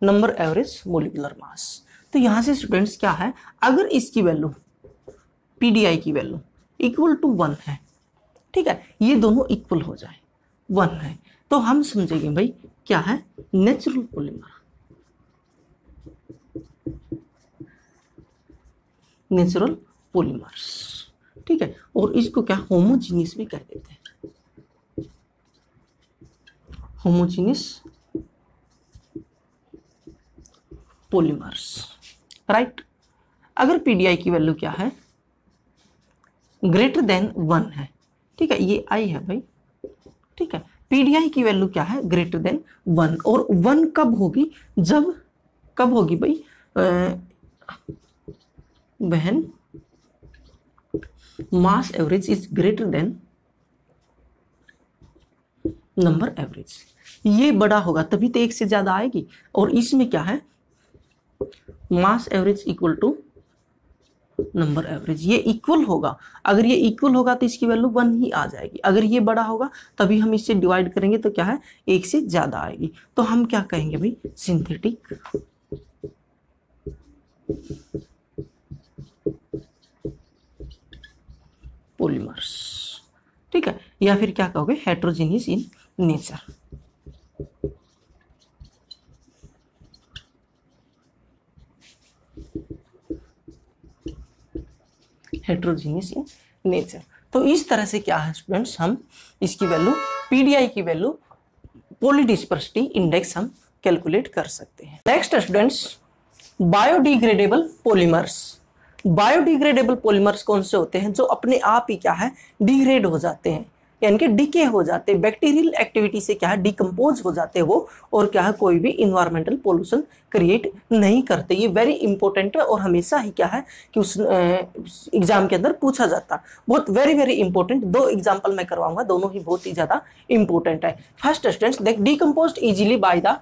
number average molecular mass. तो यहां से स्टूडेंट्स क्या है, अगर इसकी वैल्यू पीडीआई की वैल्यू इक्वल टू 1 है, ठीक है, ये दोनों इक्वल हो जाए 1 है, तो हम समझेंगे भाई क्या है, नेचुरल पॉलीमर, नेचुरल पॉलीमर्स, ठीक है, और इसको क्या होमोजीनियस भी कह देते हैं, होमोजीनियस पॉलीमर्स, राइट। अगर पीडीआई की वैल्यू क्या है, ग्रेटर देन 1 है, ठीक है, ये आई है भाई, ठीक है, पीडीआई की वैल्यू क्या है, ग्रेटर देन 1, और 1 कब होगी, जब कब होगी भाई, when mass average is greater than number average, ये बड़ा होगा तभी तो 1 से ज्यादा आएगी, और इसमें क्या है, mass average equal to number average, ये इक्वल होगा, अगर ये इक्वल होगा तो इसकी वैल्यू 1 ही आ जाएगी, अगर ये बड़ा होगा तभी हम इससे डिवाइड करेंगे तो क्या है, 1 से ज्यादा आएगी, तो हम क्या कहेंगे भाई, सिंथेटिक पॉलीमर्स, ठीक है, या फिर क्या कहोगे, heterogeneous in nature, heterogeneous in nature. तो इस तरह से क्या है स्टूडेंट्स, हम इसकी वैल्यू, पीडीआई की वैल्यू, पॉलीडिस्पर्सिटी इंडेक्स हम कैलकुलेट कर सकते हैं। Next students, biodegradable polymers, biodegradable polymers कौन से होते हैं, जो अपने आप ही क्या है, डिग्रेड हो जाते हैं, यानी कि डिके हो जाते हैं, बैक्टीरियल एक्टिविटी से क्या है, डिकम्पोज हो जाते हैं वो, और क्या है, कोई भी इन्वायरमेंटल पोल्यूशन क्रिएट नहीं करते। ये वेरी इंपॉर्टेंट है और हमेशा ही क्या है कि उस एग्जाम के अंदर पूछा जाता है, बहुत वेरी वेरी इंपॉर्टेंट। 2 एग्जाम्पल मैं करवाऊंगा, दोनों ही बहुत ही ज्यादा इंपॉर्टेंट है। फर्स्ट स्टूडेंट्स, देख, डिकम्पोज्ड इजीली बाय द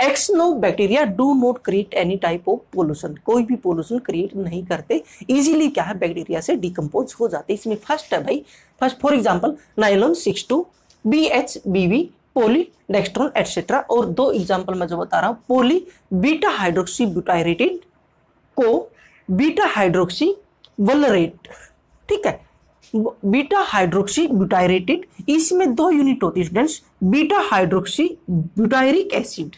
एक्सनोबैक्टीरिया do not create any type of pollution, कोई भी पोल्यूशन क्रिएट नहीं करते, इजीली क्या है, बैक्टीरिया से डिकम्पोज हो जाते। इसमें फर्स्ट है भाई, first for example nylon 62, BHBV, पॉलीडेक्स्ट्रोन एटसेट्रा, और 2 एग्जांपल मैं जो बता रहा हूं, पॉली बीटा हाइड्रोक्सी ब्यूटाइरेटेड को बीटा हाइड्रोक्सी वलरेट, ठीक है, बीटा हाइड्रोक्सी ब्यूटाइरेटेड, इसमें 2 यूनिट होती है students, beta hydroxy butyric acid,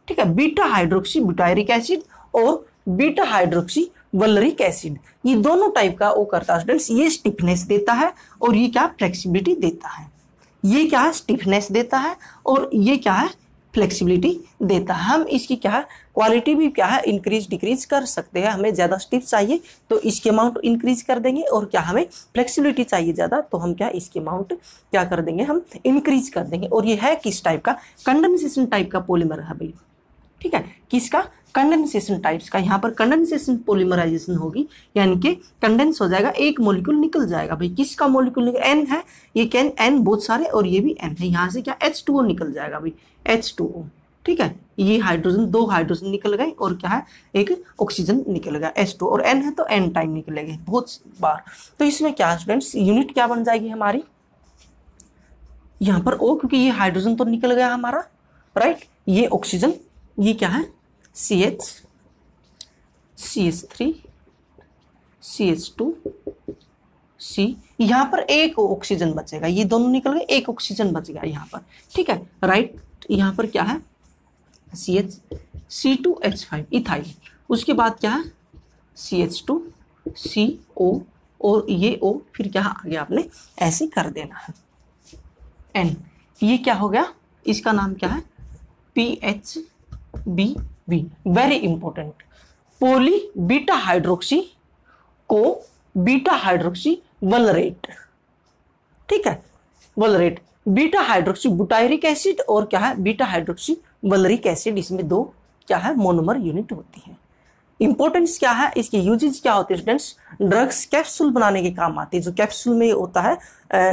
ठीक है, बीटा हाइड्रोक्सी ब्यूटायरिक एसिड और बीटा हाइड्रोक्सी वलरिक एसिड, ये दोनों टाइप का वो करता है स्टूडेंट्स, ये स्टिफनेस देता है और ये क्या, फ्लेक्सिबिलिटी देता है, ये क्या है, स्टिफनेस देता है और ये क्या है, फ्लेक्सिबिलिटी देता है। हम इसकी क्या है, क्वालिटी भी क्या है, इंक्रीज डिक्रीज कर सकते हैं, हमें ज़्यादा स्टिफ चाहिए तो इसकी अमाउंट इंक्रीज कर देंगे, और क्या हमें फ्लेक्सिबिलिटी चाहिए ज़्यादा तो हम क्या, इसकी अमाउंट क्या कर देंगे, हम इंक्रीज कर देंगे। और ये है किस टाइप का, कंडेंसेशन टाइप का पॉलीमर है भाई, ठीक है, किसका, कंडेंसेशन टाइप्स का। यहाँ पर कंडेंसेशन पॉलीमराइजेशन होगी, यानी कि कंडेंस हो जाएगा, एक मॉलिक्यूल निकल जाएगा। भाई किसका मॉलिक्यूल निकल, एन है, ये कैन एन बहुत सारे और ये भी एन है, यहाँ से क्या H2O निकल जाएगा भाई, H2O। ठीक है, ये हाइड्रोजन, दो हाइड्रोजन निकल गए और क्या है, एक ऑक्सीजन निकल गया, H2, और एन है तो एन टाइम निकलेंगे बहुत बार। तो इसमें क्या स्टूडेंट्स, यूनिट क्या बन जाएगी हमारी, यहाँ पर O, क्योंकि ये हाइड्रोजन तो निकल गया हमारा, राइट, ये ऑक्सीजन, ये क्या है CH, CH3, CH2, C, यहाँ पर एक ऑक्सीजन बचेगा, ये दोनों निकल गए, एक ऑक्सीजन बच गया यहाँ पर। ठीक है, राइट, यहाँ पर क्या है CH, C2H5 इथाइल, उसके बाद क्या है CH2, CO, और ये O फिर क्या आगे आपने ऐसे कर देना है N, ये क्या हो गया, इसका नाम क्या है PHBV, वेरी इंपॉर्टेंट, पोली बीटा हाइड्रोक्सी को बीटा हाइड्रोक्सी वलरेट। ठीक है, वलरेट, बीटा हाइड्रोक्सी बुटायरिक एसिड और क्या है बीटा हाइड्रोक्सी वलरिक एसिड, इसमें दो क्या है मोनोमर यूनिट होती है। इंपॉर्टेंस क्या है, इसके यूजेज क्या होते हैं स्टूडेंट्स, ड्रग्स कैप्सूल बनाने के काम आती है। जो कैप्सूल में होता है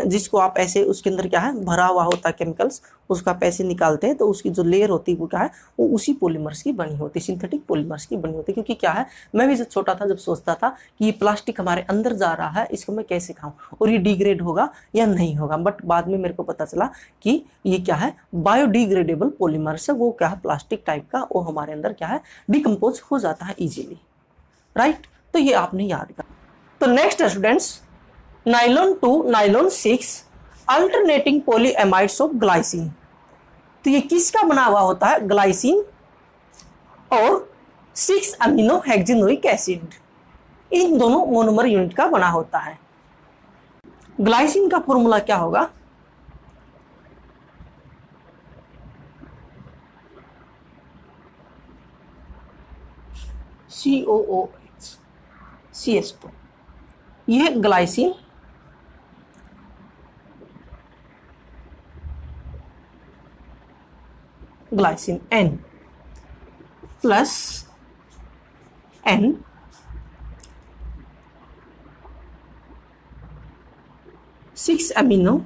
जिसको आप ऐसे, उसके अंदर क्या है भरा हुआ होता है केमिकल्स, उसको आप ऐसे निकालते हैं तो उसकी जो लेयर होती है वो क्या है, वो उसी पॉलीमर्स की बनी होती है, सिंथेटिक पॉलीमर्स की बनी होती है। क्योंकि क्या है, मैं भी जब छोटा था जब सोचता था कि ये प्लास्टिक हमारे अंदर जा रहा है, इसको मैं कैसे खाऊं और ये डिग्रेड होगा या नहीं होगा, बट बाद में मेरे को पता चला कि ये क्या है बायोडिग्रेडेबल पॉलीमर्स है, वो क्या है प्लास्टिक टाइप का, वो हमारे अंदर क्या है डिकम्पोज हो जाता है इजीली, राइट। तो ये आपने याद कर। तो नेक्स्ट है students, nylon 2 nylon 6 alternating polyamides of glycine. तो ये किसका बना हुआ होता है, ग्लाइसिन और 6 अमीनो हेक्सेनोइक एसिड, इन दोनों मोनोमर यूनिट का बना होता है। ग्लाइसिन का फॉर्मूला क्या होगा, COOH CH2, यह glycine glycine N plus N 6 amino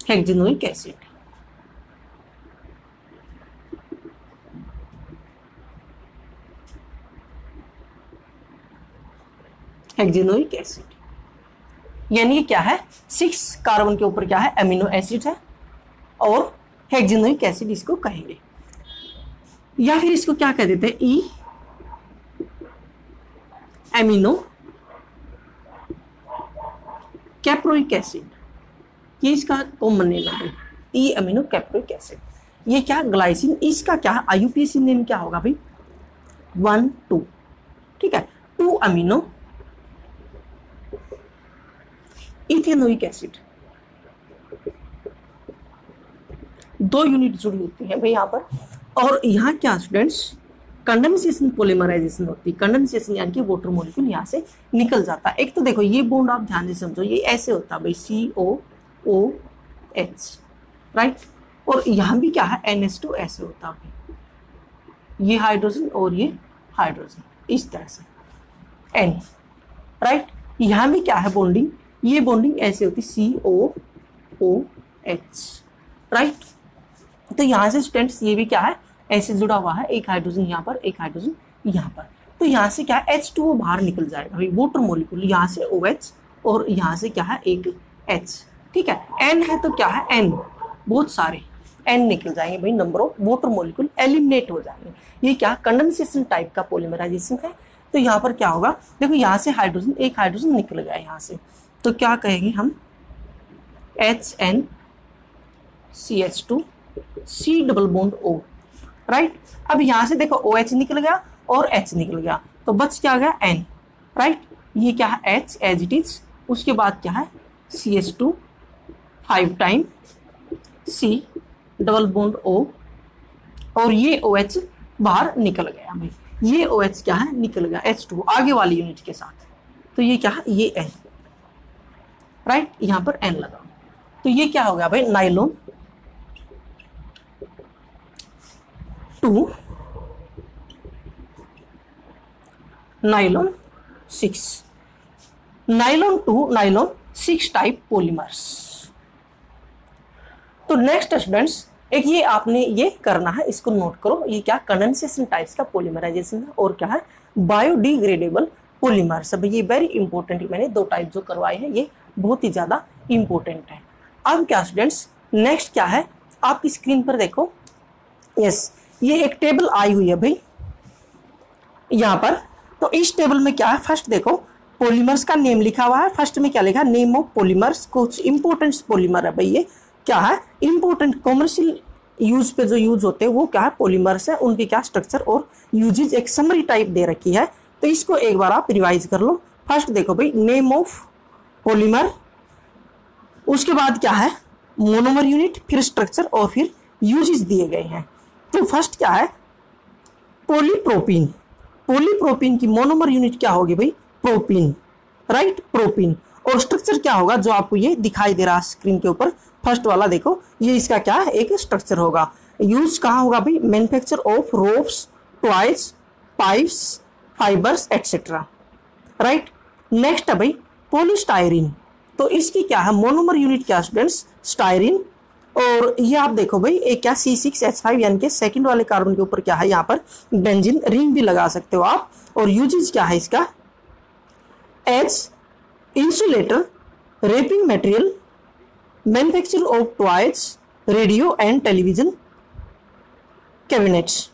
hexanoic acid. Hexanoic acid यानी क्या है, 6 कार्बन के ऊपर क्या है अमीनो एसिड है और हेक्सेनोइक एसिड इसको कहेंगे, या फिर इसको क्या कह देते हैं ई अमीनो कैप्रोइक एसिड, ये इसका कॉमन नेम है ई अमीनो कैप्रोइक एसिड। ये क्या ग्लाइसिन, इसका क्या है IUPAC नेम क्या होगा भाई 1 2, ठीक है, 2 अमीनो इथेनोइक एसिड, 2 यूनिट जुड़ी होती है भाई यहाँ पर। और यहाँ क्या स्टूडेंट्स कंडेंसेशन पॉलीमराइजेशन होती है, कंडेंसेशन यानी कि वाटर मॉलिक्यूल यहाँ से निकल जाता है। एक तो देखो ये बॉन्ड आप ध्यान से समझो, ये ऐसे होता है भाई COOH, राइट, और यहाँ भी क्या है NH2 ऐसे होता है, ये हाइड्रोजन और ये हाइड्रोजन इस तरह से N, राइट। यहाँ भी क्या है बॉन्डिंग, ये बॉन्डिंग ऐसे होती COOH, राइट। तो यहाँ से स्टूडेंट्स ये भी क्या है ऐसे जुड़ा हुआ है, एक हाइड्रोजन यहाँ पर एक हाइड्रोजन यहाँ पर, तो यहाँ से क्या है H2O बाहर निकल जाएगा भाई, वाटर मॉलिक्यूल यहाँ से OH और यहाँ से क्या है एक H, ठीक है। N है तो क्या है N, बहुत सारे N निकल जाएंगे भाई, number of water molecule eliminate हो जाएंगे। ये क्या कंडेंसेशन टाइप का पॉलीमराइजेशन है। तो यहाँ पर क्या होगा, देखो यहाँ से हाइड्रोजन, एक हाइड्रोजन निकल गया यहाँ से, तो क्या कहेंगे हम HNCH2 C double bond O, right. अब यहाँ से देखो OH निकल गया और H निकल गया, तो बच क्या गया N, राइट। ये क्या है H एज इट इज, उसके बाद क्या है CH2 5 time C double bond O, और ये OH बाहर निकल गया भाई, ये OH क्या है निकल गया H2 आगे वाली यूनिट के साथ, तो ये क्या है ये N, राइट, यहां पर एन लगा। तो ये क्या हो गया भाई, nylon 2 nylon 6, nylon 2 nylon 6 type polymers. तो नेक्स्ट स्टूडेंट्स, एक ये आपने ये करना है, इसको नोट करो, ये क्या कंडेंसेशन टाइप्स का पॉलीमराइजेशन है और क्या है बायोडिग्रेडेबल पॉलीमर्स। अब ये वेरी इंपॉर्टेंट, मैंने 2 टाइप जो करवाए हैं ये बहुत ही ज्यादा इंपॉर्टेंट है। अब क्या स्टूडेंट्स, नेक्स्ट क्या है, आपकी स्क्रीन पर देखो, यस ये एक टेबल आई हुई है भाई यहाँ पर। तो इस टेबल में क्या है, फर्स्ट देखो पॉलीमर्स का नेम लिखा हुआ है, फर्स्ट में क्या लिखा है, नेम ऑफ पॉलीमर्स, कुछ इंपॉर्टेंट पॉलीमर है भाई, ये क्या है इंपॉर्टेंट कॉमर्शियल यूज पे जो यूज होते हैं वो क्या है पॉलीमर्स है, उनके क्या स्ट्रक्चर और यूजेज एक समरी टाइप दे रखी है। तो इसको एक बार आप रिवाइज कर लो। फर्स्ट देखो भाई नेम ऑफ पॉलीमर, उसके बाद क्या है मोनोमर यूनिट, फिर स्ट्रक्चर और फिर यूजेज दिए गए हैं। तो फर्स्ट क्या है पॉलीप्रोपीन, पॉलीप्रोपीन की मोनोमर यूनिट क्या होगी भाई प्रोपीन, राइट प्रोपीन। और स्ट्रक्चर क्या होगा जो आपको ये दिखाई दे रहा है स्क्रीन के ऊपर, फर्स्ट वाला देखो, ये इसका क्या है एक स्ट्रक्चर होगा। यूज कहाँ होगा भाई, manufacture of ropes, toys, pipes, fibres etcetera, right. Next है भाई पॉलीस्टायरीन, तो इसकी क्या है मोनोमर यूनिट क्या स्टूडेंट्स स्टायरीन। और ये आप देखो भाई एक क्या C6H5 यानी कि सेकंड वाले कार्बन के ऊपर क्या है यहाँ पर बेंजीन रिंग भी लगा सकते हो आप। और यूजेज क्या है इसका, H insulator, rapping material, manufacture of toys, radio and television cabinets,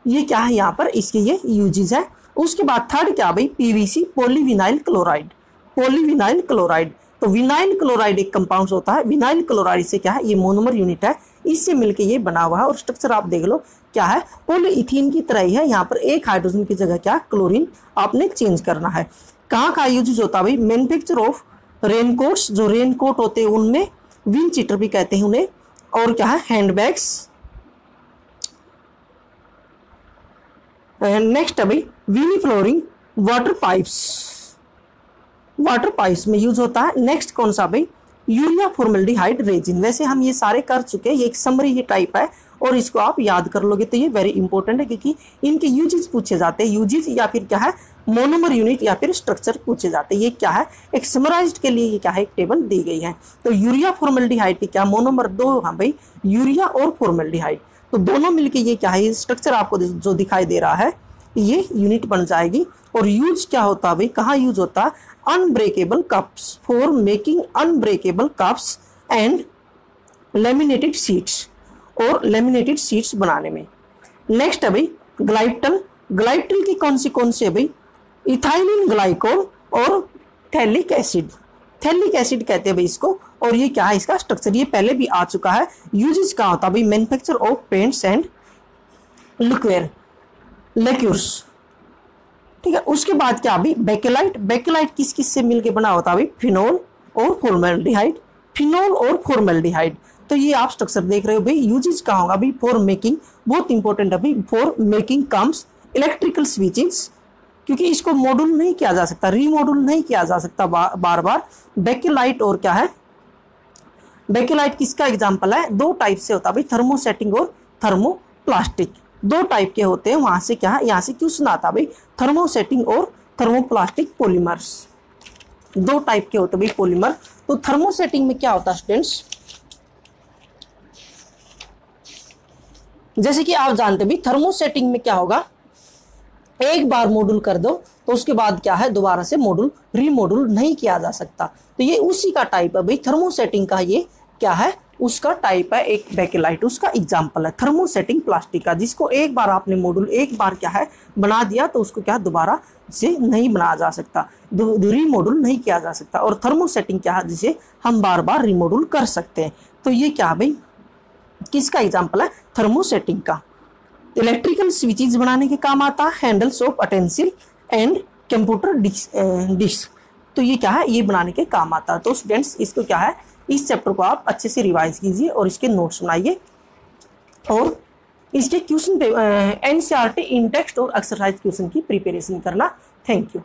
ये क्या है यहाँ पर इसके ये यूजेज है। उसके बाद थर्ड क्या भाई PVC polyvinyl chloride, polyvinyl chloride. तो विनाइल क्लोराइड एक कंपाउंड होता है, विनाइल क्लोराइड से क्या है ये मोनोमर यूनिट है, इससे मिलके ये बना हुआ है। और स्ट्रक्चर आप देख लो क्या है पॉलीइथीन की तरह ही है, यहाँ पर एक हाइड्रोजन की जगह क्या क्लोरीन आपने चेंज करना है। कहाँ का यूज होता है भाई मैन्युफैक्चर ऑफ रेनकोट्स, जो रेनकोट होते हैं उनमें, विंड चीटर भी कहते हैं उन्हें, और क्या है हैंडबैग्स। नेक्स्ट है भाई vinyl flooring water pipes, water pipes में यूज होता है। नेक्स्ट कौन सा भाई यूरिया फॉर्मल्डिहाइड रेजिन। वैसे हम ये सारे कर चुके हैं, ये एक समरी ही टाइप है और इसको आप याद कर लोगे तो ये वेरी इंपॉर्टेंट है क्योंकि इनके यूजेज पूछे जाते हैं, यूजेज या फिर क्या है मोनोमर यूनिट या फिर स्ट्रक्चर पूछे जाते हैं। ये क्या है एक समराइज्ड के लिए ये क्या है एक टेबल दी गई है। तो यूरिया फॉर्मल्डिहाइड की क्या मोनोमर 2, हाँ भाई यूरिया और फॉर्मल्डिहाइड, तो दोनों मिलके ये क्या है स्ट्रक्चर आपको जो दिखाई दे रहा है ये यूनिट बन जाएगी। और यूज क्या होता है भाई, कहाँ यूज होता है unbreakable cups, for making unbreakable cups and laminated sheets, और लेमिनेटेड शीट्स बनाने में। नेक्स्ट है भाई ग्लाइटल, ग्लाइटल की कौन से है भाई इथाइलिन ग्लाइकोल और थैलिक एसिड, थैलिक एसिड कहते हैं भाई इसको। और ये क्या है इसका स्ट्रक्चर, ये पहले भी आ चुका है। यूजेस कहाँ होता है भाई मैन्युफैक्चर ऑफ पेंट्स एंड लिक्वेयर लेक्यूर्स, ठीक है। उसके बाद क्या अभी बेकेलाइट, बेकेलाइट किस किस से मिलके बना होता है भाई फिनोल और फॉर्मल्डिहाइड, फिनोल और फॉर्मल्डिहाइड। तो ये आप स्ट्रक्चर देख रहे हो भाई। यूजेज कहाँ होगा भाई फॉर मेकिंग, बहुत इंपॉर्टेंट है भाई, for making comes electrical switches, क्योंकि इसको मॉड्यूल नहीं किया जा सकता, रीमॉड्यूल नहीं किया जा सकता बार बार। बेकेलाइट और क्या है बेकेलाइट किसका एग्जाम्पल है, 2 टाइप से होता है भाई थर्मोसेटिंग और थर्मोप्लास्टिक, 2 टाइप के होते हैं। वहां से क्या है यहाँ से क्वेश्चन आता है भाई थर्मोसेटिंग और थर्मोप्लास्टिक पॉलीमर्स, 2 टाइप के होते हैं भाई पॉलीमर। तो थर्मोसेटिंग में क्या होता है स्टूडेंट्स, जैसे कि आप जानते हैं भाई थर्मोसेटिंग में क्या होगा एक बार मॉड्यूल कर दो तो उसके बाद क्या है दोबारा से मॉड्यूल रीमॉड्यूल नहीं किया जा सकता। तो ये उसी का टाइप है भाई थर्मोसेटिंग का, ये क्या है उसका टाइप है एक बेकेलाइट, उसका एग्जाम्पल है थर्मोसेटिंग प्लास्टिक का, जिसको एक बार आपने मॉड्यूल एक बार क्या है बना दिया तो उसको क्या दोबारा से नहीं बनाया जा सकता, रीमॉड्यूल नहीं किया जा सकता। और थर्मोसेटिंग क्या है जिसे हम बार बार रीमॉड्यूल कर सकते हैं। तो ये क्या भाई किसका एग्जाम्पल है थर्मोसेटिंग का। इलेक्ट्रिकल स्विचेस बनाने के काम आता है, handles of utensils and computer disc, तो ये क्या है ये बनाने के काम आता है। तो स्टूडेंट्स इसको क्या है इस चैप्टर को आप अच्छे से रिवाइज कीजिए और इसके नोट्स बनाइए और इसके क्वेश्चन पे NCERT इन टेक्स्ट और एक्सरसाइज क्वेश्चन की प्रिपरेशन करना। Thank you.